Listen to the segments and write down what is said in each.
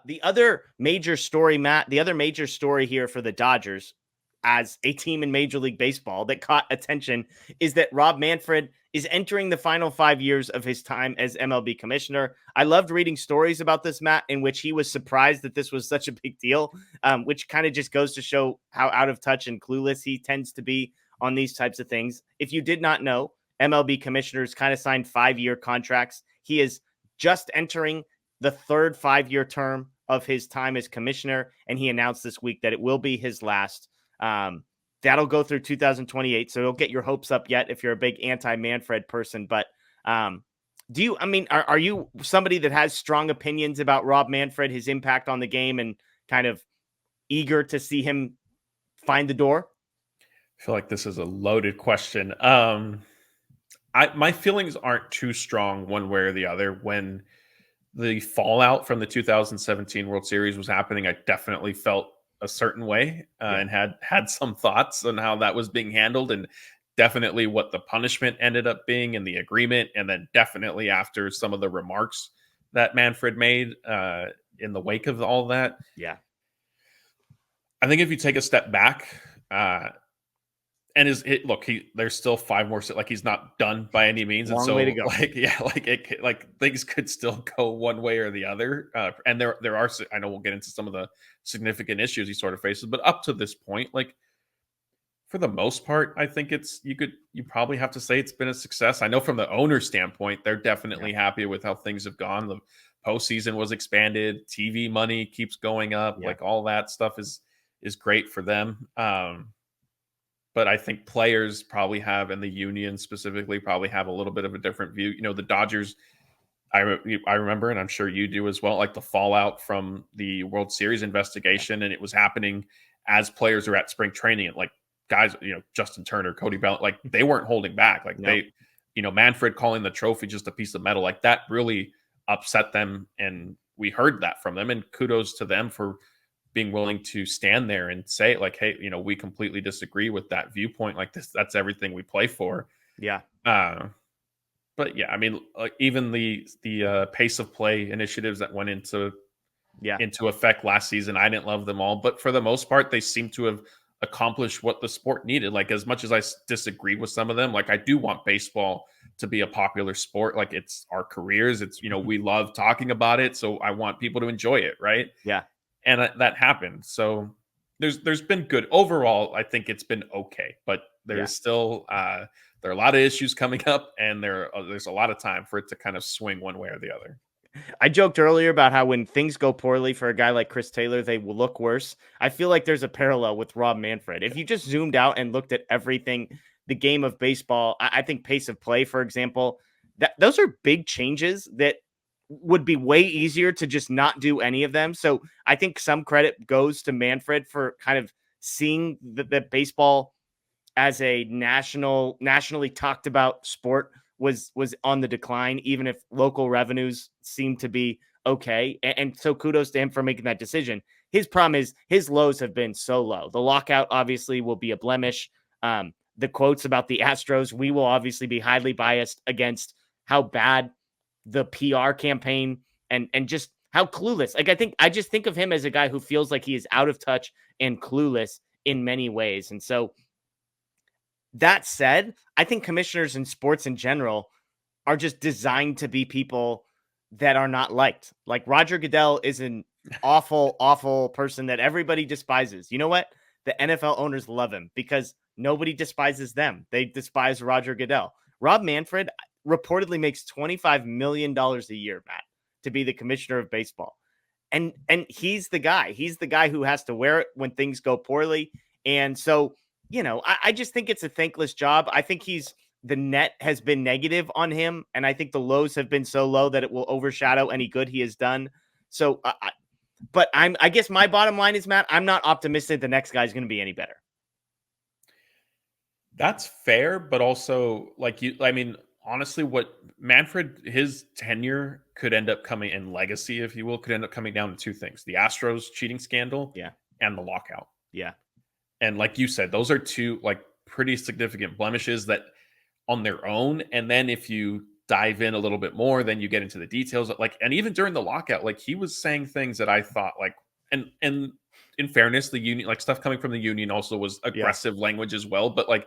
The other major story, Matt, the other major story here for the Dodgers as a team in Major League Baseball that caught attention is that Rob Manfred is entering the final 5 years of his time as MLB commissioner. I loved reading stories about this, Matt, in which he was surprised that this was such a big deal, which kind of just goes to show how out of touch and clueless he tends to be on these types of things. If you did not know, MLB commissioners kind of signed 5-year contracts. He is just entering the third 5-year term of his time as commissioner, and he announced this week that it will be his last. That'll go through 2028, so don't get your hopes up yet if you're a big anti-Manfred person. But are you somebody that has strong opinions about Rob Manfred, his impact on the game, and kind of eager to see him find the door? I feel like this is a loaded question. My feelings aren't too strong one way or the other. When the fallout from the 2017 World Series was happening, I definitely felt a certain way and had some thoughts on how that was being handled, and definitely what the punishment ended up being in the agreement. And then definitely after some of the remarks that Manfred made in the wake of all that. Yeah. I think if you take a step back, there's still 5 more. Like, he's not done by any means, Long and so way to go. Things could still go one way or the other. And there are. I know we'll get into some of the significant issues he sort of faces, but up to this point, like, for the most part, I think you probably have to say it's been a success. I know from the owner standpoint, they're definitely happy with how things have gone. The postseason was expanded, TV money keeps going up, like all that stuff is great for them. But I think players probably have, and the union specifically, probably have a little bit of a different view. You know, the Dodgers, I remember, and I'm sure you do as well, like the fallout from the World Series investigation, and it was happening as players are at spring training. And like guys, Justin Turner, Cody Bellinger, like they weren't holding back. Like Manfred calling the trophy just a piece of metal, like that really upset them. And we heard that from them, and kudos to them for being willing to stand there and say, like, hey, we completely disagree with that viewpoint. Like, that's everything we play for. Yeah. But yeah, I mean, like, even the pace of play initiatives that went into effect last season, I didn't love them all, but for the most part, they seem to have accomplished what the sport needed. Like, as much as I disagree with some of them, like, I do want baseball to be a popular sport. Like, it's our careers. It's, we love talking about it. So I want people to enjoy it. Right. Yeah. And that happened. So there's been good overall. I think it's been okay, but there's still there are a lot of issues coming up, and there's a lot of time for it to kind of swing one way or the other. I joked earlier about how when things go poorly for a guy like Chris Taylor, they will look worse. I feel like there's a parallel with Rob Manfred. If you just zoomed out and looked at everything, the game of baseball, I think pace of play, for example, those are big changes that would be way easier to just not do any of them. So I think some credit goes to Manfred for kind of seeing that baseball as a nationally talked about sport was on the decline, even if local revenues seem to be okay. And so kudos to him for making that decision. His problem is his lows have been so low. The lockout obviously will be a blemish. The quotes about the Astros, we will obviously be highly biased against how bad the PR campaign and just how clueless. Like, I just think of him as a guy who feels like he is out of touch and clueless in many ways. And so that said, I think commissioners in sports in general are just designed to be people that are not liked. Like, Roger Goodell is an awful, awful person that everybody despises. You know what? The NFL owners love him because nobody despises them. They despise Roger Goodell. Rob Manfred reportedly makes $25 million a year, Matt, to be the commissioner of baseball. And he's the guy. He's the guy who has to wear it when things go poorly. And so, I just think it's a thankless job. I think the net has been negative on him, and I think the lows have been so low that it will overshadow any good he has done. So, but I guess my bottom line is, Matt, I'm not optimistic the next guy's going to be any better. That's fair, but also, honestly, what Manfred, his tenure could end up coming in legacy, if you will, could end up coming down to two things: the Astros cheating scandal, and the lockout. Yeah. And like you said, those are two pretty significant blemishes that on their own. And then if you dive in a little bit more, then you get into the details. Like, and even during the lockout, like he was saying things that I thought like, and in fairness, the union, like stuff coming from the union also was Yeah. aggressive language as well. But like,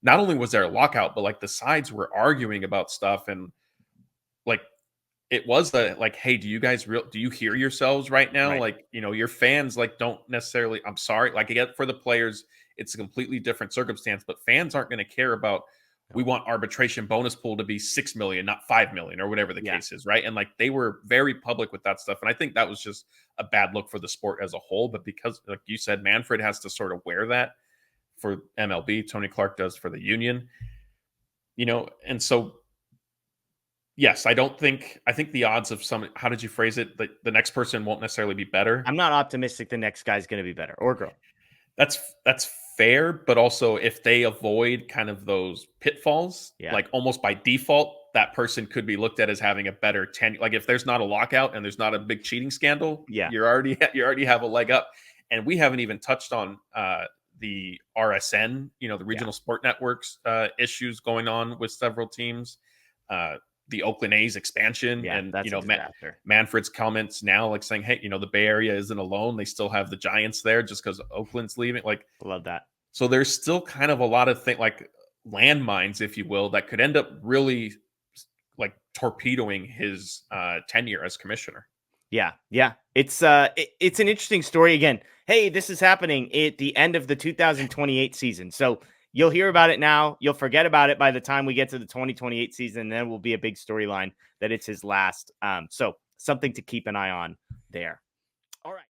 not only was there a lockout, but like the sides were arguing about stuff, and like it was the like, hey, do you hear yourselves right now? Right. Like, your fans like don't necessarily, I'm sorry, like I get for the players, it's a completely different circumstance, but fans aren't going to care about we No. want arbitration bonus pool to be 6 million, not 5 million, or whatever the Yeah. case is, right? And like they were very public with that stuff. And I think that was just a bad look for the sport as a whole. But because, like you said, Manfred has to sort of wear that for MLB, Tony Clark does for the union, and so yes, I think the odds of how did you phrase it? The next person won't necessarily be better. I'm not optimistic the next guy's going to be better, or girl. That's fair, but also if they avoid kind of those pitfalls, Yeah. like almost by default, that person could be looked at as having a better tenure. Like if there's not a lockout and there's not a big cheating scandal, Yeah. you already have a leg up. And we haven't even touched on the RSN, the regional sport networks issues going on with several teams. The Oakland A's expansion, Yeah, and that's a disaster. Manfred's comments now, like saying, "Hey, the Bay Area isn't alone. They still have the Giants there just because Oakland's leaving." Like, Love that. so there's still kind of a lot of things, like landmines, if you will, that could end up really like torpedoing his tenure as commissioner. Yeah, yeah. It's an interesting story again. Hey, this is happening at the end of the 2028 season. So you'll hear about it now. You'll forget about it by the time we get to the 2028 season. And then will be a big storyline that it's his last. So something to keep an eye on there. All right.